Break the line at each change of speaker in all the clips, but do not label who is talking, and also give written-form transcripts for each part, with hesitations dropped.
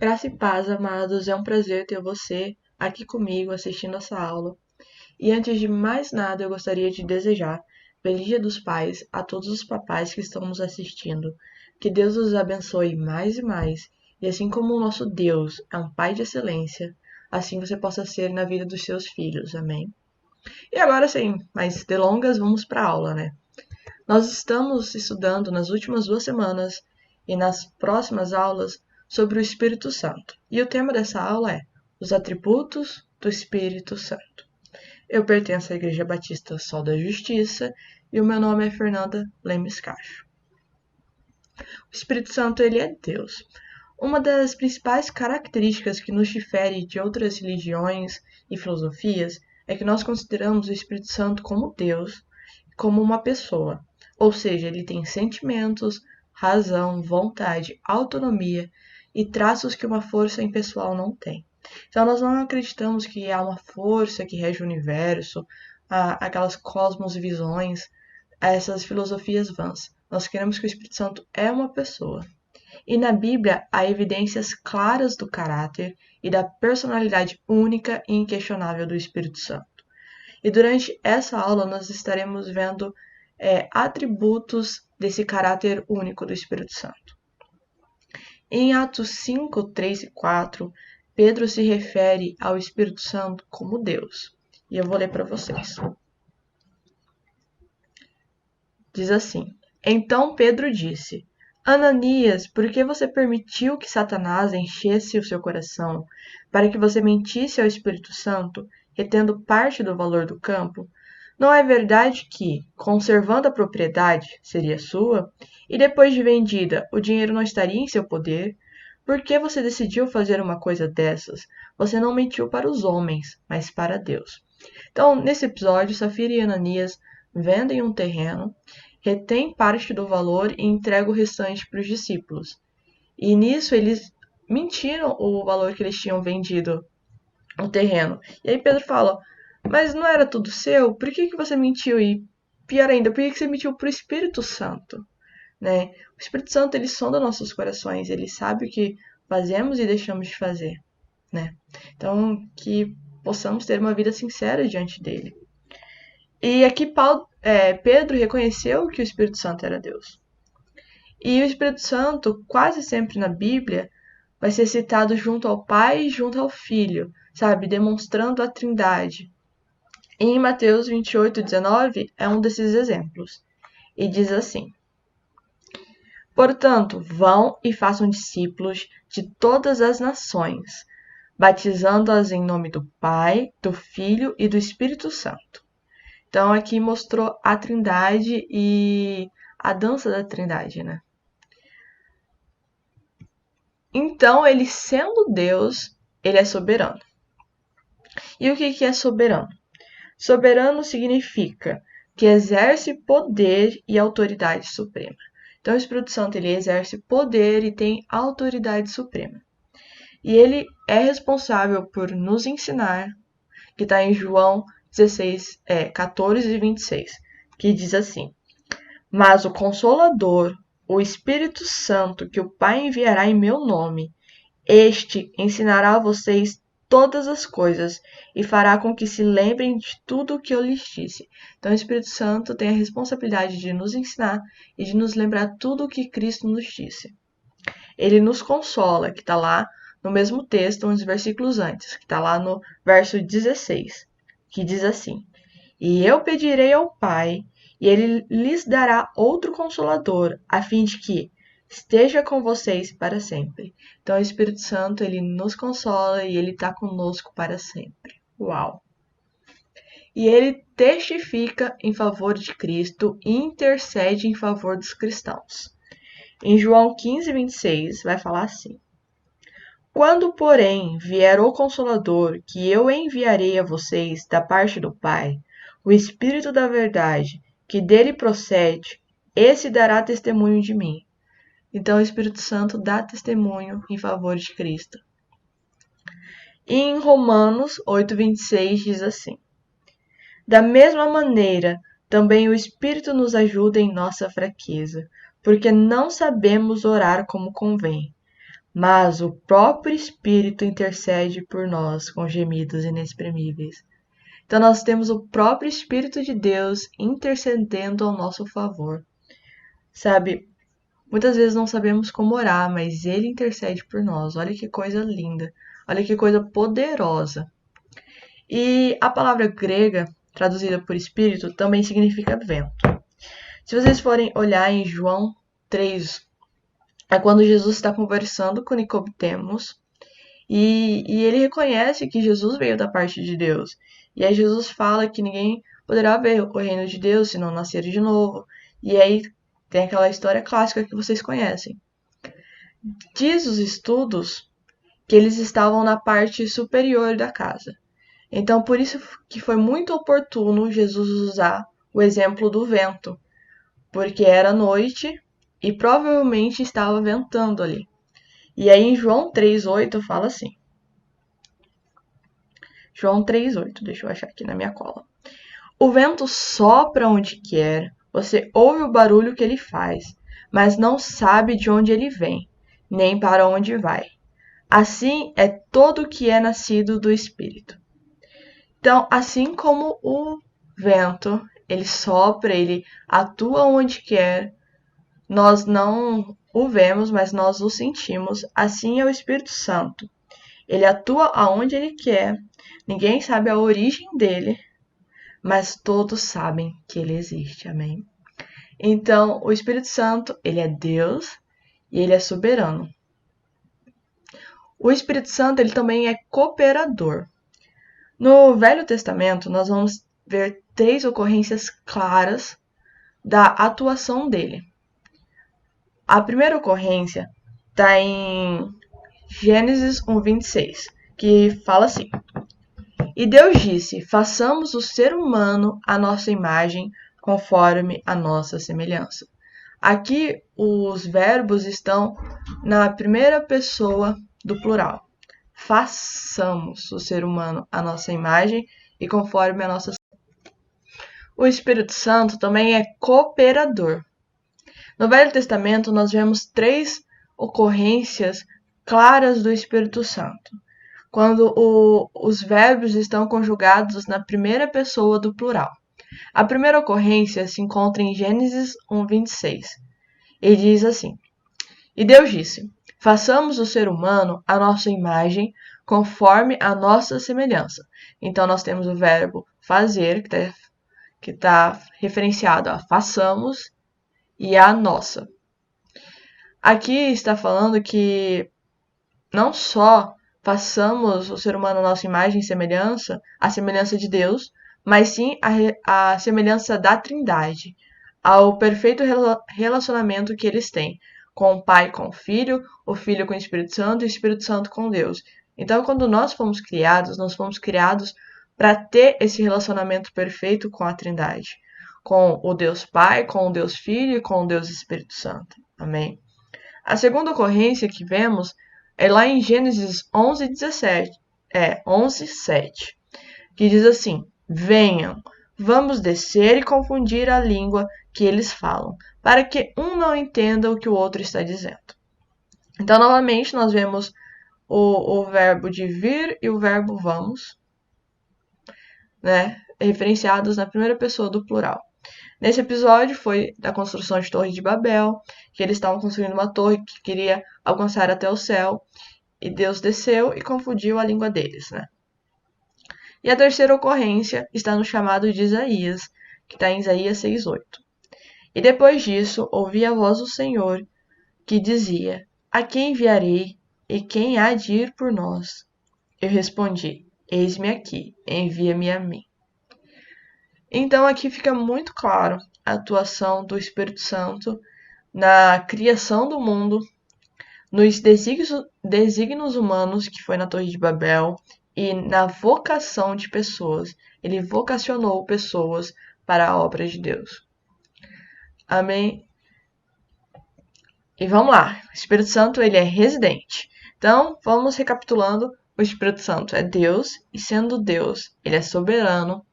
Graça e paz, amados, é um prazer ter você aqui comigo assistindo essa aula. E antes de mais nada, eu gostaria de desejar Feliz Dia dos Pais a todos os papais que estão nos assistindo. Que Deus os abençoe mais e mais. E assim como o nosso Deus é um Pai de excelência, assim você possa ser na vida dos seus filhos. Amém? E agora, sem mais delongas, vamos para a aula, né? Nós estamos estudando nas últimas 2 semanas e nas próximas aulas sobre o Espírito Santo. E o tema dessa aula é os atributos do Espírito Santo. Eu pertenço à Igreja Batista Sol da Justiça e o meu nome é Fernanda Lemes Cacho. O Espírito Santo, ele é Deus. Uma das principais características que nos difere de outras religiões e filosofias é que nós consideramos o Espírito Santo como Deus, como uma pessoa. Ou seja, ele tem sentimentos, razão, vontade, autonomia e traços que uma força impessoal não tem. Então, nós não acreditamos que há uma força que rege o universo, aquelas cosmosvisões, essas filosofias vãs. Nós queremos que o Espírito Santo é uma pessoa. E na Bíblia há evidências claras do caráter e da personalidade única e inquestionável do Espírito Santo. E durante essa aula nós estaremos vendo atributos desse caráter único do Espírito Santo. Em Atos 5, 3 e 4, Pedro se refere ao Espírito Santo como Deus. E eu vou ler para vocês. Diz assim: Então Pedro disse: Ananias, por que você permitiu que Satanás enchesse o seu coração, para que você mentisse ao Espírito Santo, retendo parte do valor do campo? Não é verdade que, conservando a propriedade, seria sua, e depois de vendida, o dinheiro não estaria em seu poder? Por que você decidiu fazer uma coisa dessas? Você não mentiu para os homens, mas para Deus. Então, nesse episódio, Safira e Ananias vendem um terreno, retêm parte do valor e entregam o restante para os discípulos. E nisso eles mentiram o valor que eles tinham vendido o terreno. E aí Pedro fala: mas não era tudo seu? Por que você mentiu? E pior ainda, por que você mentiu para o Espírito Santo? Né? O Espírito Santo, ele sonda nossos corações, ele sabe o que fazemos e deixamos de fazer. Né? Então, que possamos ter uma vida sincera diante dele. E aqui Pedro reconheceu que o Espírito Santo era Deus. E o Espírito Santo, quase sempre na Bíblia, vai ser citado junto ao Pai e junto ao Filho, sabe? Demonstrando a Trindade. E em Mateus 28, 19 é um desses exemplos. E diz assim: Portanto, vão e façam discípulos de todas as nações, batizando-as em nome do Pai, do Filho e do Espírito Santo. Então aqui mostrou a Trindade e a dança da Trindade, né? Então, ele sendo Deus, ele é soberano. E o que é soberano? Soberano significa que exerce poder e autoridade suprema. Então, o Espírito Santo, ele exerce poder e tem autoridade suprema. E ele é responsável por nos ensinar, que está em João 14 e 26, que diz assim: Mas o Consolador, o Espírito Santo, que o Pai enviará em meu nome, este ensinará a vocês todas as coisas e fará com que se lembrem de tudo o que eu lhes disse. Então, o Espírito Santo tem a responsabilidade de nos ensinar e de nos lembrar tudo o que Cristo nos disse. Ele nos consola, que está lá no mesmo texto, uns versículos antes, que está lá no verso 16, que diz assim: E eu pedirei ao Pai, e ele lhes dará outro Consolador, a fim de que esteja com vocês para sempre. Então, o Espírito Santo, ele nos consola e ele está conosco para sempre. Uau! E ele testifica em favor de Cristo e intercede em favor dos cristãos. Em João 15, 26, vai falar assim: Quando, porém, vier o Consolador, que eu enviarei a vocês da parte do Pai, o Espírito da verdade, que dele procede, esse dará testemunho de mim. Então, o Espírito Santo dá testemunho em favor de Cristo. E em Romanos 8:26 diz assim: Da mesma maneira, também o Espírito nos ajuda em nossa fraqueza, porque não sabemos orar como convém. mas o próprio Espírito intercede por nós com gemidos inexprimíveis. Então nós temos o próprio Espírito de Deus intercedendo ao nosso favor. Sabe, muitas vezes não sabemos como orar, mas Ele intercede por nós. Olha que coisa linda, olha que coisa poderosa. E a palavra grega, traduzida por Espírito, também significa vento. Se vocês forem olhar em João 3, é quando Jesus está conversando com Nicodemos e ele reconhece que Jesus veio da parte de Deus. E aí Jesus fala que ninguém poderá ver o reino de Deus se não nascer de novo. E aí tem aquela história clássica que vocês conhecem. Diz os estudos que eles estavam na parte superior da casa. Então, por isso que foi muito oportuno Jesus usar o exemplo do vento, porque era noite e provavelmente estava ventando ali. E aí em João 3,8 fala assim. João 3,8, deixa eu achar aqui na minha cola. O vento sopra onde quer, você ouve o barulho que ele faz, mas não sabe de onde ele vem, nem para onde vai. Assim é todo o que é nascido do Espírito. Então, assim como o vento, ele sopra, ele atua onde quer, nós não o vemos, mas nós o sentimos. Assim é o Espírito Santo. Ele atua aonde ele quer, ninguém sabe a origem dele, mas todos sabem que ele existe, amém? Então, o Espírito Santo, ele é Deus e ele é soberano. O Espírito Santo, ele também é cooperador. No Velho Testamento, nós vamos ver 3 ocorrências claras da atuação dele. A primeira ocorrência está em Gênesis 1:26, que fala assim: E Deus disse, façamos o ser humano à nossa imagem, conforme a nossa semelhança. Aqui os verbos estão na primeira pessoa do plural. Façamos o ser humano à nossa imagem e conforme a nossa. O Espírito Santo também é cooperador. No Velho Testamento, nós vemos 3 ocorrências claras do Espírito Santo, quando os verbos estão conjugados na primeira pessoa do plural. A primeira ocorrência se encontra em Gênesis 1:26. Ele diz assim: E Deus disse, façamos o ser humano à nossa imagem, conforme a nossa semelhança. Então, nós temos o verbo fazer, que está referenciado a façamos, e a nossa. Aqui está falando que não só façamos o ser humano à nossa imagem e semelhança, a semelhança de Deus, mas sim a semelhança da Trindade, ao perfeito relacionamento que eles têm com o Pai com o Filho com o Espírito Santo e o Espírito Santo com Deus. Então, quando nós fomos criados para ter esse relacionamento perfeito com a Trindade, com o Deus Pai, com o Deus Filho e com o Deus Espírito Santo. Amém? A segunda ocorrência que vemos é lá em Gênesis 11:7, que diz assim: Venham, vamos descer e confundir a língua que eles falam, para que um não entenda o que o outro está dizendo. Então, novamente, nós vemos o verbo de vir e o verbo vamos, né, referenciados na primeira pessoa do plural. Nesse episódio foi da construção de Torre de Babel, que eles estavam construindo uma torre que queria alcançar até o céu, e Deus desceu e confundiu a língua deles, né? E a terceira ocorrência está no chamado de Isaías, que está em Isaías 6:8. E depois disso, ouvi a voz do Senhor, que dizia, a quem enviarei e quem há de ir por nós? Eu respondi, eis-me aqui, envia-me a mim. Então aqui fica muito claro a atuação do Espírito Santo na criação do mundo, nos desígnios humanos, que foi na Torre de Babel, e na vocação de pessoas. Ele vocacionou pessoas para a obra de Deus. Amém? E vamos lá. O Espírito Santo, ele é residente. Então, vamos recapitulando. O Espírito Santo é Deus, e sendo Deus, ele é soberano,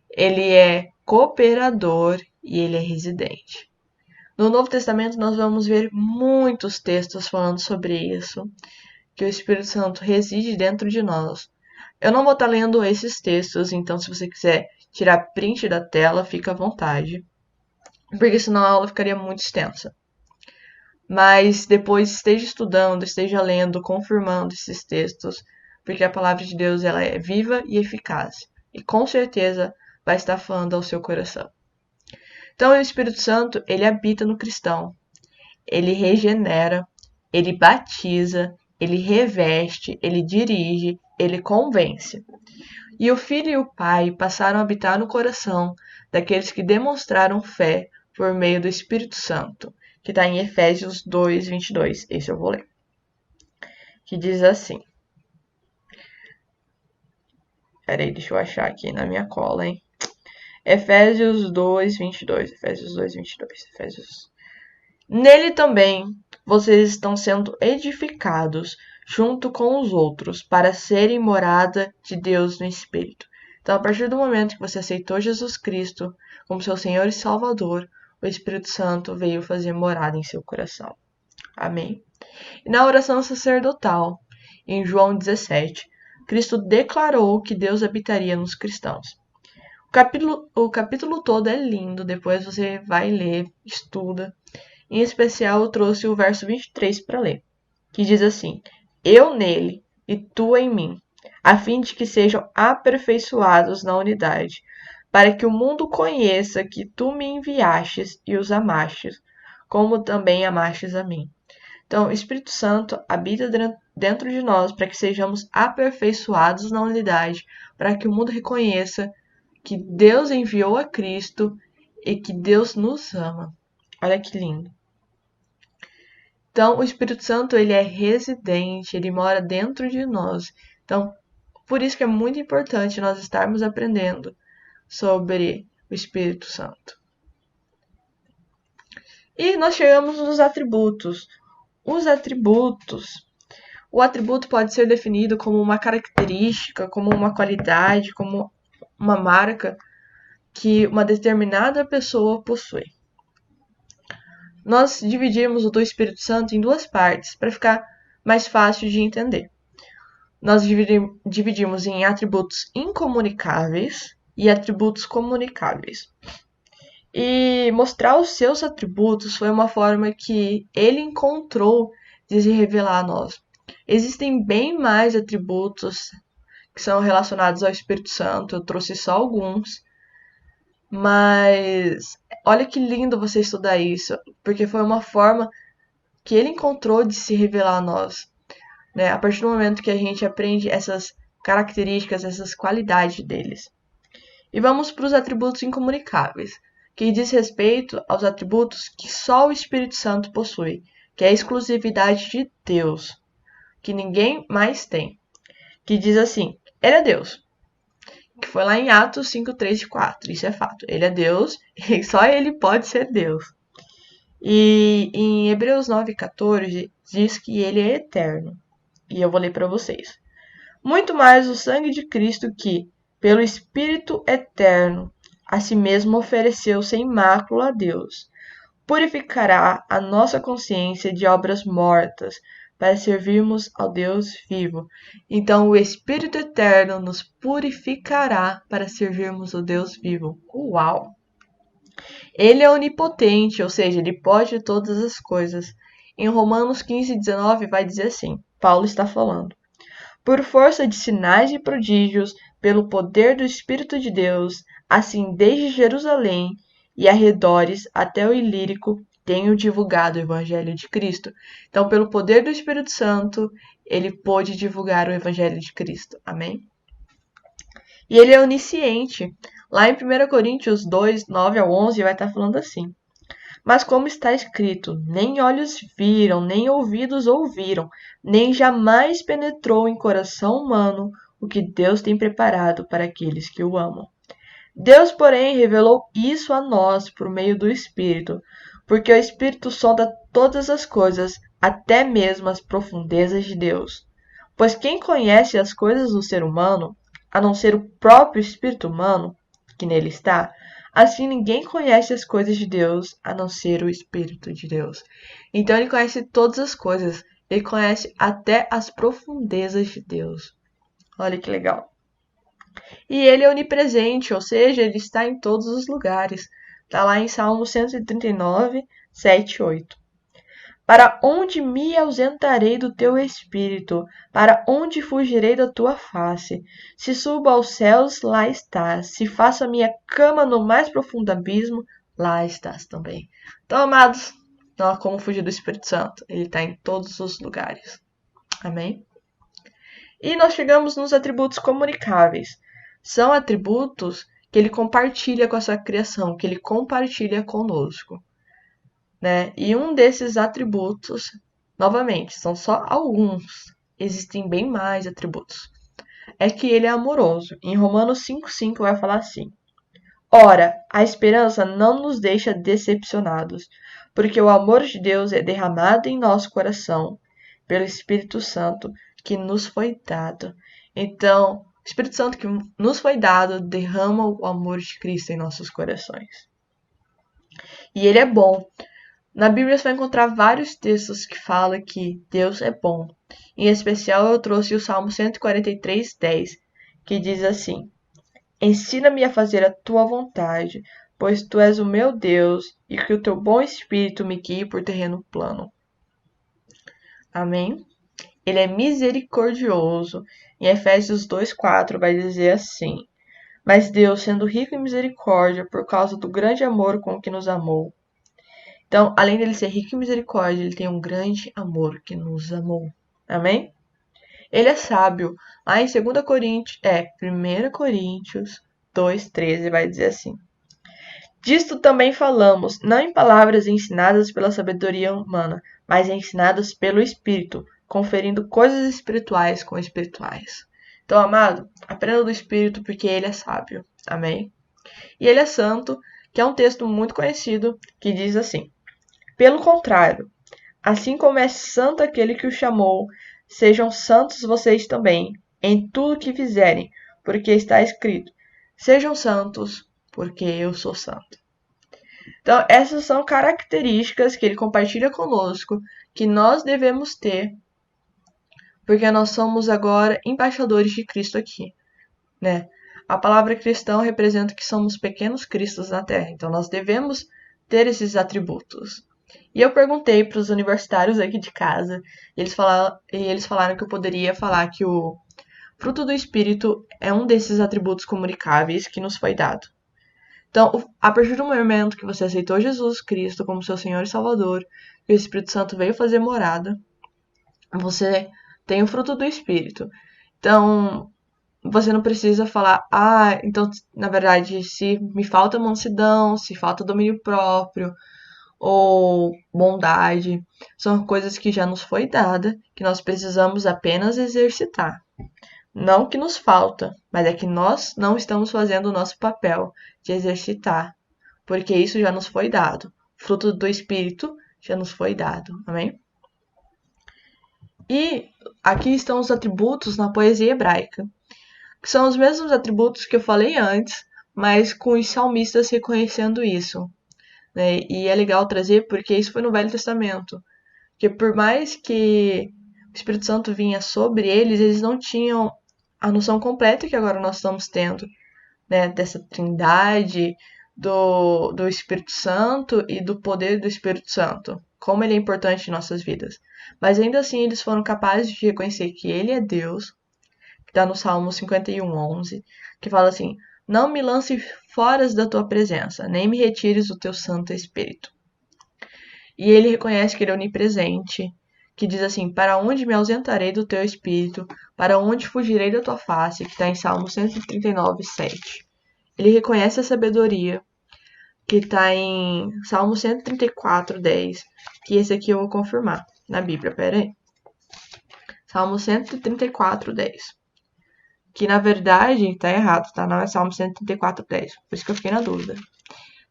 ele é cooperador e ele é residente. No Novo Testamento nós vamos ver muitos textos falando sobre isso, que o Espírito Santo reside dentro de nós. Eu não vou estar lendo esses textos, então se você quiser tirar print da tela, fica à vontade, porque senão a aula ficaria muito extensa. Mas depois esteja estudando, esteja lendo, confirmando esses textos, porque a palavra de Deus ela é viva e eficaz, e com certeza vai estar falando ao seu coração. Então o Espírito Santo, ele habita no cristão, ele regenera, ele batiza, ele reveste, ele dirige, ele convence. E o Filho e o Pai passaram a habitar no coração daqueles que demonstraram fé por meio do Espírito Santo, que está em Efésios 2, 22. Esse eu vou ler. Que diz assim. Peraí, deixa eu achar aqui na minha cola, hein? Efésios 2, 22. Efésios 2, 22. Nele também vocês estão sendo edificados junto com os outros para serem morada de Deus no Espírito. Então, a partir do momento que você aceitou Jesus Cristo como seu Senhor e Salvador, o Espírito Santo veio fazer morada em seu coração. Amém? E na oração sacerdotal, em João 17, Cristo declarou que Deus habitaria nos cristãos. O capítulo todo é lindo, depois você vai ler, estuda. Em especial, eu trouxe o verso 23 para ler, que diz assim: Eu nele e tu em mim, a fim de que sejam aperfeiçoados na unidade, para que o mundo conheça que tu me enviastes e os amastes, como também amastes a mim. Então, o Espírito Santo habita dentro de nós para que sejamos aperfeiçoados na unidade, para que o mundo reconheça que Deus enviou a Cristo e que Deus nos ama. Olha que lindo. Então, o Espírito Santo, ele é residente, ele mora dentro de nós. Então, por isso que é muito importante nós estarmos aprendendo sobre o Espírito Santo. E nós chegamos nos atributos. Os atributos. O atributo pode ser definido como uma característica, como uma qualidade, como uma marca que uma determinada pessoa possui. Nós dividimos o do Espírito Santo em duas partes para ficar mais fácil de entender. Nós dividimos em atributos incomunicáveis e atributos comunicáveis. E mostrar os seus atributos foi uma forma que ele encontrou de se revelar a nós. Existem bem mais atributos que são relacionados ao Espírito Santo, eu trouxe só alguns, mas olha que lindo você estudar isso, porque foi uma forma que ele encontrou de se revelar a nós, né? A partir do momento que a gente aprende essas características, essas qualidades deles. E vamos para os atributos incomunicáveis, que diz respeito aos atributos que só o Espírito Santo possui, que é a exclusividade de Deus, que ninguém mais tem. Que diz assim, ele é Deus. Que foi lá em Atos 5, 3 e 4. Isso é fato. Ele é Deus e só ele pode ser Deus. E em Hebreus 9, 14 diz que ele é eterno. E eu vou ler para vocês. Muito mais o sangue de Cristo que, pelo Espírito eterno, a si mesmo ofereceu sem mácula a Deus, purificará a nossa consciência de obras mortas, para servirmos ao Deus vivo. Então, o Espírito Eterno nos purificará para servirmos ao Deus vivo. Uau! Ele é onipotente, ou seja, ele pode todas as coisas. Em Romanos 15, 19 vai dizer assim, Paulo está falando. Por força de sinais e prodígios, pelo poder do Espírito de Deus, assim desde Jerusalém e arredores até o Ilírico, tenho divulgado o Evangelho de Cristo. Então, pelo poder do Espírito Santo, ele pôde divulgar o Evangelho de Cristo. Amém? E ele é onisciente. Lá em 1 Coríntios 2, 9 ao 11, vai estar falando assim. Mas como está escrito, nem olhos viram, nem ouvidos ouviram, nem jamais penetrou em coração humano o que Deus tem preparado para aqueles que o amam. Deus, porém, revelou isso a nós por meio do Espírito, porque o Espírito sonda todas as coisas, até mesmo as profundezas de Deus. Pois quem conhece as coisas do ser humano, a não ser o próprio Espírito humano, que nele está, Assim, ninguém conhece as coisas de Deus a não ser o Espírito de Deus. Então, ele conhece todas as coisas. Ele conhece até as profundezas de Deus. Olha que legal. E ele é onipresente, ou seja, ele está em todos os lugares. Está lá em Salmo 139, 7 e 8. Para onde me ausentarei do teu espírito? Para onde fugirei da tua face? Se subo aos céus, lá estás. Se faço a minha cama no mais profundo abismo, lá estás também. Então, amados, não há como fugir do Espírito Santo. Ele está em todos os lugares. Amém? E nós chegamos nos atributos comunicáveis. São atributos que ele compartilha com a sua criação, que ele compartilha conosco. Né? E um desses atributos, novamente, são só alguns, existem bem mais atributos, é que ele é amoroso. Em Romanos 5,5 vai falar assim: Ora, a esperança não nos deixa decepcionados, porque o amor de Deus é derramado em nosso coração pelo Espírito Santo que nos foi dado. Então, o Espírito Santo que nos foi dado derrama o amor de Cristo em nossos corações. E ele é bom. Na Bíblia você vai encontrar vários textos que falam que Deus é bom. Em especial eu trouxe o Salmo 143:10, que diz assim: Ensina-me a fazer a tua vontade, pois tu és o meu Deus, e que o teu bom espírito me guie por terreno plano. Amém? Ele é misericordioso. Em Efésios 2:4 vai dizer assim: Mas Deus, sendo rico em misericórdia, por causa do grande amor com que nos amou. Então, além dele ser rico em misericórdia, ele tem um grande amor que nos amou. Amém? Ele é sábio. Lá em 1 Coríntios 2:13 vai dizer assim: Disto também falamos, não em palavras ensinadas pela sabedoria humana, mas ensinadas pelo Espírito, conferindo coisas espirituais com espirituais. Então, amado, aprenda do Espírito porque ele é sábio. Amém? E ele é santo, que é um texto muito conhecido, que diz assim: Pelo contrário, assim como é santo aquele que o chamou, sejam santos vocês também, em tudo que fizerem, porque está escrito: Sejam santos, porque eu sou santo. Então, essas são características que ele compartilha conosco, que nós devemos ter, porque nós somos agora embaixadores de Cristo aqui, né? A palavra cristão representa que somos pequenos cristos na Terra, então nós devemos ter esses atributos. E eu perguntei para os universitários aqui de casa, e eles falaram que eu poderia falar que o fruto do Espírito é um desses atributos comunicáveis que nos foi dado. Então, a partir do momento que você aceitou Jesus Cristo como seu Senhor e Salvador, e o Espírito Santo veio fazer morada, você tem o fruto do Espírito. Então, você não precisa falar, então, na verdade, se me falta mansidão, se falta domínio próprio, ou bondade, são coisas que já nos foi dada, que nós precisamos apenas exercitar. Não que nos falta, mas é que nós não estamos fazendo o nosso papel de exercitar, porque isso já nos foi dado. Fruto do Espírito já nos foi dado. Amém? E aqui estão os atributos na poesia hebraica, que são os mesmos atributos que eu falei antes, mas com os salmistas reconhecendo isso. Né? E é legal trazer porque isso foi no Velho Testamento. Que por mais que o Espírito Santo vinha sobre eles, eles não tinham a noção completa que agora nós estamos tendo, né? Dessa trindade, do Espírito Santo e do poder do Espírito Santo. Como ele é importante em nossas vidas. Mas ainda assim eles foram capazes de reconhecer que ele é Deus, que está no Salmo 51:11, que fala assim: Não me lance fora da tua presença, nem me retires o teu Santo Espírito. E ele reconhece que ele é onipresente, que diz assim: Para onde me ausentarei do teu Espírito? Para onde fugirei da tua face? Que está em Salmo 139:7. Ele reconhece a sabedoria, que está em Salmo 134:10, que esse aqui eu vou confirmar na Bíblia, pera aí. Salmo 134:10. Que na verdade tá errado, tá? Não é Salmo 134:10. Por isso que eu fiquei na dúvida.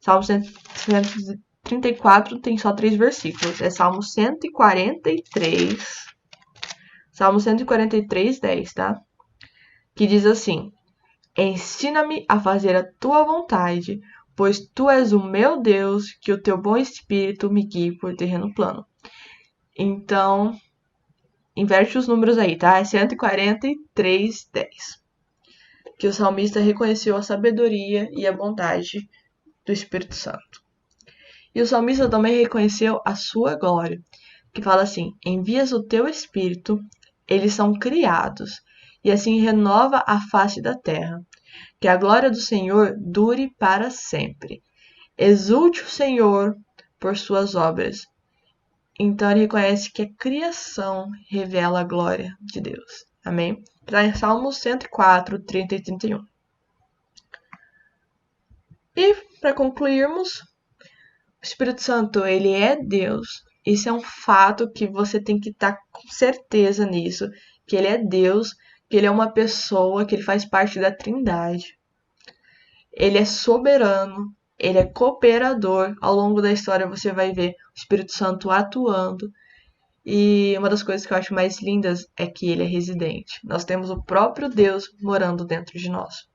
Salmo 134 tem só 3 versículos. É Salmo 143. Salmo 143:10, tá? Que diz assim: Ensina-me a fazer a tua vontade, pois tu és o meu Deus, que o teu bom espírito me guie por terreno plano. Então, inverte os números aí, tá? É 143:10. Que o salmista reconheceu a sabedoria e a bondade do Espírito Santo. E o salmista também reconheceu a sua glória, que fala assim: envias o teu espírito, eles são criados, e assim renova a face da terra. Que a glória do Senhor dure para sempre. Exulte o Senhor por suas obras. Então ele reconhece que a criação revela a glória de Deus. Amém? Está em Salmos 104, 30 e 31. E para concluirmos, o Espírito Santo, ele é Deus. Isso é um fato que você tem que estar com certeza nisso, que ele é Deus, que ele é uma pessoa, que ele faz parte da Trindade. Ele é soberano, ele é cooperador. Ao longo da história você vai ver o Espírito Santo atuando. E uma das coisas que eu acho mais lindas é que ele é residente. Nós temos o próprio Deus morando dentro de nós.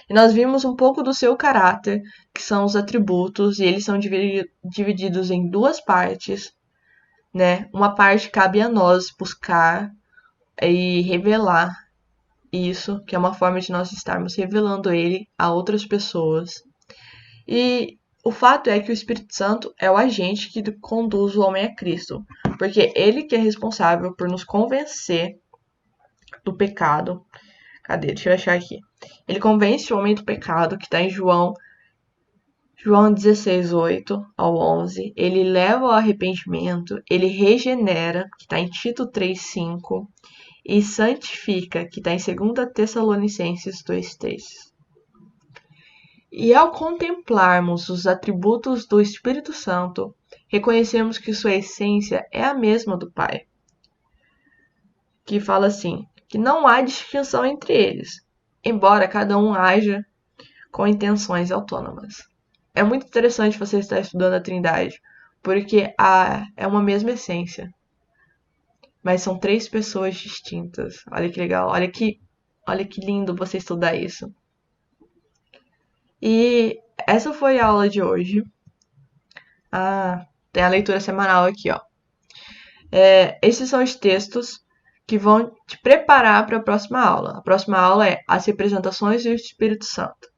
E nós vimos um pouco do seu caráter, que são os atributos, e eles são divididos em duas partes, né? Uma parte cabe a nós buscar e revelar isso, que é uma forma de nós estarmos revelando ele a outras pessoas. E o fato é que o Espírito Santo é o agente que conduz o homem a Cristo, porque ele que é responsável por nos convencer do pecado. Cadê? Deixa eu achar aqui. Ele convence o homem do pecado, que está em João 16:8 ao 11. Ele leva ao arrependimento, ele regenera, que está em Tito 3:5, e santifica, que está em 2 Tessalonicenses 2:3. E ao contemplarmos os atributos do Espírito Santo, reconhecemos que sua essência é a mesma do Pai, que fala assim, que não há distinção entre eles, embora cada um haja com intenções autônomas. É muito interessante você estar estudando a Trindade, porque é uma mesma essência, mas são três pessoas distintas. Olha que legal, olha que lindo você estudar isso. E essa foi a aula de hoje. Tem a leitura semanal aqui, ó. Esses são os textos que vão te preparar para a próxima aula. A próxima aula é as representações do Espírito Santo.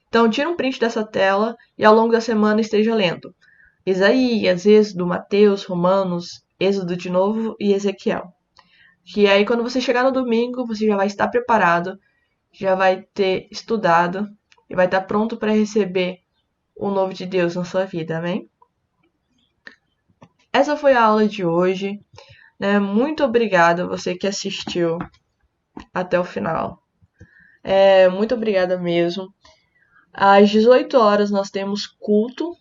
Então, tira um print dessa tela e ao longo da semana esteja lendo Isaías, Êxodo, Mateus, Romanos, Êxodo de novo e Ezequiel. Que aí, quando você chegar no domingo, você já vai estar preparado, já vai ter estudado e vai estar pronto para receber o novo de Deus na sua vida, amém? Essa foi a aula de hoje. Muito obrigada a você que assistiu até o final. Muito obrigada mesmo. Às 18 horas nós temos culto,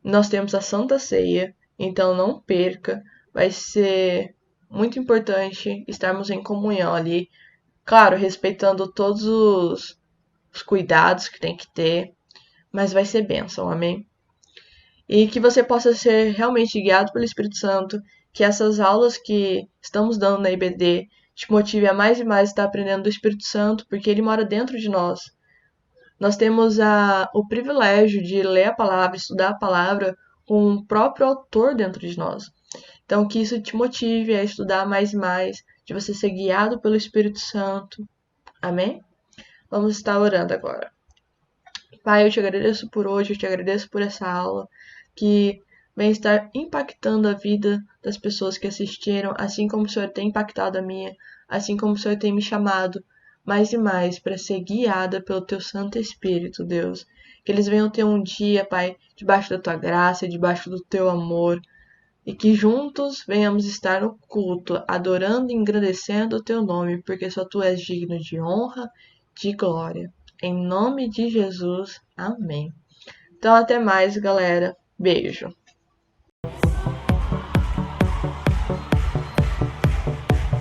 nós temos a Santa Ceia, então não perca. Vai ser muito importante estarmos em comunhão ali. Claro, respeitando todos os cuidados que tem que ter, mas vai ser bênção, amém? E que você possa ser realmente guiado pelo Espírito Santo, que essas aulas que estamos dando na IBD te motive a mais e mais estar aprendendo do Espírito Santo, porque ele mora dentro de nós. Nós temos o privilégio de ler a palavra, estudar a palavra com o próprio autor dentro de nós. Então, que isso te motive a estudar mais e mais, de você ser guiado pelo Espírito Santo. Amém? Vamos estar orando agora. Pai, eu te agradeço por hoje, eu te agradeço por essa aula, que vem estar impactando a vida das pessoas que assistiram, assim como o Senhor tem impactado a minha, assim como o Senhor tem me chamado mais e mais para ser guiada pelo Teu Santo Espírito, Deus. Que eles venham ter um dia, Pai, debaixo da Tua graça, debaixo do Teu amor, e que juntos venhamos estar no culto, adorando e engrandecendo o Teu nome, porque só Tu és digno de honra, de glória. Em nome de Jesus, amém. Então, até mais, galera. Beijo.